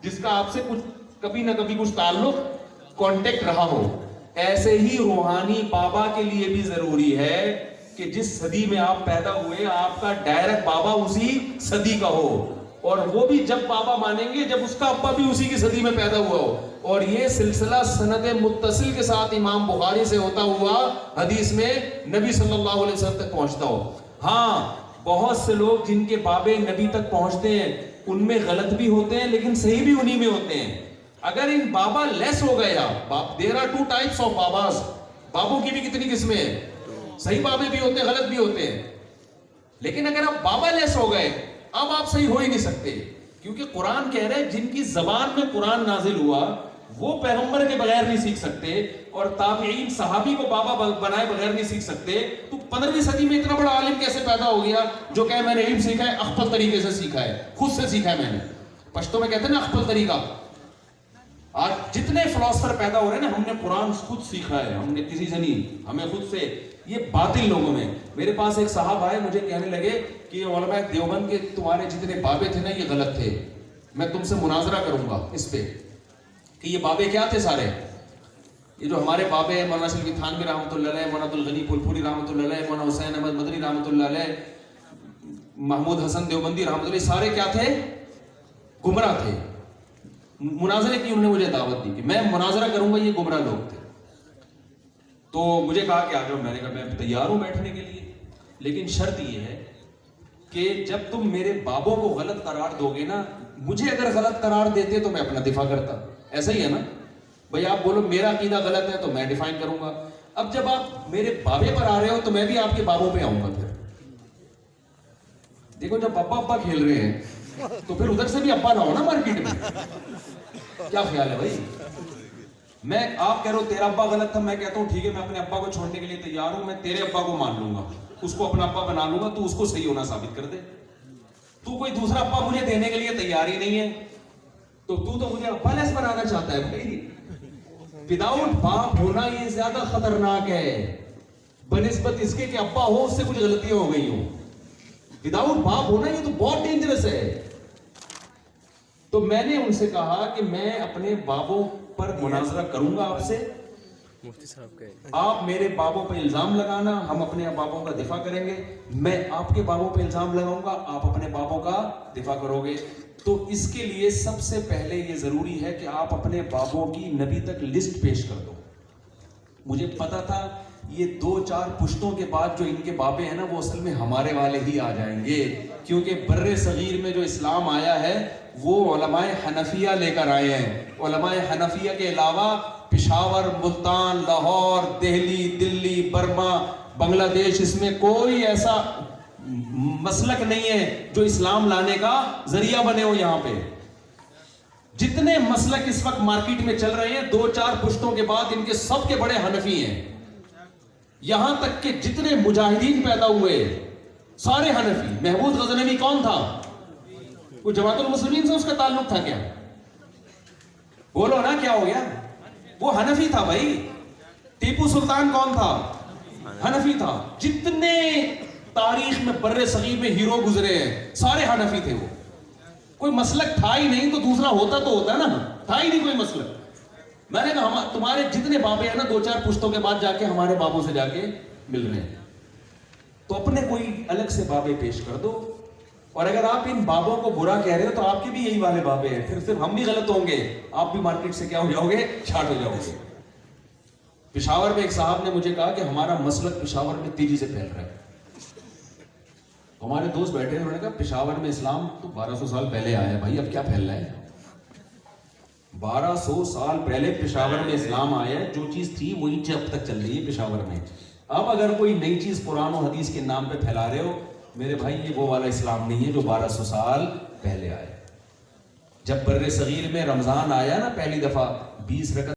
جس کا آپ سے کچھ کبھی نہ کبھی کچھ تعلق کانٹیکٹ رہا ہو. ایسے ہی روحانی بابا کے لیے بھی ضروری ہے کہ جس صدی میں آپ پیدا ہوئے آپ کا ڈائریکٹ بابا اسی صدی کا ہو, اور وہ بھی جب بابا مانیں گے جب اس کا ابا بھی اسی کی صدی میں پیدا ہوا ہو. اور یہ سلسلہ سند متصل کے ساتھ امام بخاری سے ہوتا ہوا حدیث میں نبی صلی اللہ علیہ وسلم تک پہنچتا ہو. ہاں بہت سے لوگ جن کے بابے نبی تک پہنچتے ہیں ان میں غلط بھی ہوتے ہیں لیکن صحیح بھی انہی میں ہوتے ہیں. اگر ان بابا لیس ہو گیا, there are two types of باباز, بابوں کی بھی کتنی قسمیں ہیں, صحیح بابے بھی ہوتے ہیں غلط بھی ہوتے ہیں. لیکن اگر آپ بابا لیس ہو گئے اب آپ صحیح ہو ہی نہیں سکتے, کیونکہ قرآن کہہ رہے ہیں جن کی زبان میں قرآن نازل ہوا وہ پیغمبر کے بغیر نہیں سیکھ سکتے, اور تابعین صحابی کو بابا بنائے بغیر نہیں سیکھ سکتے. تو 15ویں صدی میں اتنا بڑا عالم کیسے پیدا ہو گیا جو کہ میں نے علم سیکھا ہے اخپل طریقے سے سیکھا ہے, خود سے سیکھا ہے میں نے. پشتو میں کہتے ہیں نا اخپل طریقہ. آج جتنے فلاسفر پیدا ہو رہے ہیں نا, ہم نے قرآن خود سیکھا ہے, ہم نے کسی سے نہیں, ہمیں خود سے. یہ باطل لوگوں میں. میرے پاس ایک صاحب آئے مجھے کہنے لگے کہ علماء دیوبند کے تمہارے جتنے بابے تھے نا یہ غلط تھے, میں تم سے مناظرہ کروں گا اس پہ کہ یہ بابے کیا تھے سارے. یہ جو ہمارے بابے ہیں مولانا شلفی تھانوی رحمۃ اللہ علیہ, مولانا عبدالغنی پھولپوری رحمۃ اللہ علیہ, مولانا حسین احمد مدنی رحمۃ اللہ علیہ, محمود حسن دیوبندی رحمۃ اللہ, سارے کیا تھے؟ گمراہ تھے. مناظرے کی انہوں نے مجھے دعوت دی کہ میں مناظرہ کروں گا, یہ گمراہ لوگ تھے. تو مجھے کہا کہ آ جاؤ, میں نے کہا میں تیار ہوں بیٹھنے کے لیے, لیکن شرط یہ ہے کہ جب تم میرے بابوں کو غلط قرار دو گے نا, مجھے اگر غلط قرار دیتے تو میں اپنا دفاع کرتا. ایسا ہی ہے نا بھائی, آپ بولو میرا عقیدہ غلط ہے تو میں ڈیفائن کروں گا. اب جب آپ میرے بابے پر آ رہے ہو تو میں بھی آپ کے بابوں پہ آؤں گا. پھر دیکھو جب ابا ابا کھیل رہے ہیں تو پھر ادھر سے بھی ابا نہ ہو نا مارکیٹ میں. کیا خیال ہے بھائی؟ میں آپ کہہ رہے ہو تیرا ابا غلط تھا, میں کہتا ہوں ٹھیک ہے میں اپنے ابا کو چھوڑنے کے لیے تیار ہوں, میں تیرے ابا کو مان لوں گا, اس کو اپنا ابا بنا لوں گا, تو اس کو صحیح ہونا ثابت کر دے. تو کوئی دوسرا ابا مجھے دینے کے لیے تیار ہی نہیں ہے, تو مجھے ابا لیس بنانا چاہتا ہے. بھائی وداؤٹ باپ ہونا یہ زیادہ خطرناک ہے بنسبت اس کے کہ ابا ہو اس سے کچھ غلطیاں ہو گئی ہوں. وداؤٹ باپ ہونا یہ تو بہت ڈینجرس ہے. تو میں نے ان سے کہا کہ میں اپنے بابوں پر مناظرہ کروں گا آپ سے, مفتی صاحب کا آپ میرے بابوں پہ الزام لگانا, ہم اپنے بابوں کا دفاع کریں گے. میں آپ کے بابوں پہ الزام لگاؤں گا, آپ اپنے بابوں کا دفاع کرو گے. تو اس کے لیے سب سے پہلے یہ ضروری ہے کہ آپ اپنے بابوں کی نبی تک لسٹ پیش کر دو. مجھے پتا تھا یہ 2-4 پشتوں کے بعد جو ان کے بابے ہیں نا وہ اصل میں ہمارے والے ہی آ جائیں گے, کیونکہ بر صغیر میں جو اسلام آیا ہے وہ علماء حنفیہ لے کر آئے ہیں. علماء حنفیہ کے علاوہ پشاور, ملتان, لاہور, دہلی, دلی, برما, بنگلہ دیش, اس میں کوئی ایسا مسلک نہیں ہے جو اسلام لانے کا ذریعہ بنے ہو. یہاں پہ جتنے مسلک اس وقت مارکیٹ میں چل رہے ہیں 2-4 پشتوں کے بعد ان کے سب کے بڑے حنفی ہیں. یہاں تک کہ جتنے مجاہدین پیدا ہوئے سارے حنفی. محمود غزنوی کون تھا؟ وہ جماعت المسلمین سے اس کا تعلق تھا کیا؟ بولو نا کیا ہو گیا؟ وہ حنفی تھا بھائی. ٹیپو سلطان کون تھا؟ حنفی تھا. جتنے تاریخ میں بر صغیر میں ہیرو گزرے ہیں سارے حنفی تھے. وہ کوئی مسلک تھا ہی نہیں, تو دوسرا ہوتا تو ہوتا نا, تھا ہی نہیں کوئی مسلک. میں نے کہا تمہارے جتنے بابے ہیں نا 2-4 پشتوں کے بعد جا کے ہمارے بابوں سے جا کے مل رہے ہیں, تو اپنے کوئی الگ سے بابے پیش کر دو. اور اگر آپ ان بابوں کو برا کہہ رہے ہو تو آپ کے بھی یہی والے بابے ہیں, پھر صرف ہم بھی غلط ہوں گے, آپ بھی مارکیٹ سے کیا ہو جاؤ گے؟ چھاٹ ہو جاؤ گے. پشاور میں ایک صاحب نے مجھے کہا کہ ہمارا مسلک پشاور میں تیزی سے پھیل رہا ہے. ہمارے دوست بیٹھے ہیں, انہوں نے کہا پشاور میں اسلام تو 1200 سال پہلے آیا ہے بھائی, اب کیا پھیل رہا ہے؟ 1200 سال پہلے پشاور میں اسلام آیا ہے, جو چیز تھی وہی اب تک چل رہی ہے پشاور میں. اب اگر کوئی نئی چیز قرآن و حدیث کے نام پہ پھیلا رہے ہو, میرے بھائی یہ وہ والا اسلام نہیں ہے جو 1200 سال پہلے آیا. جب بر صغیر میں رمضان آیا نا پہلی دفعہ 20 رکعت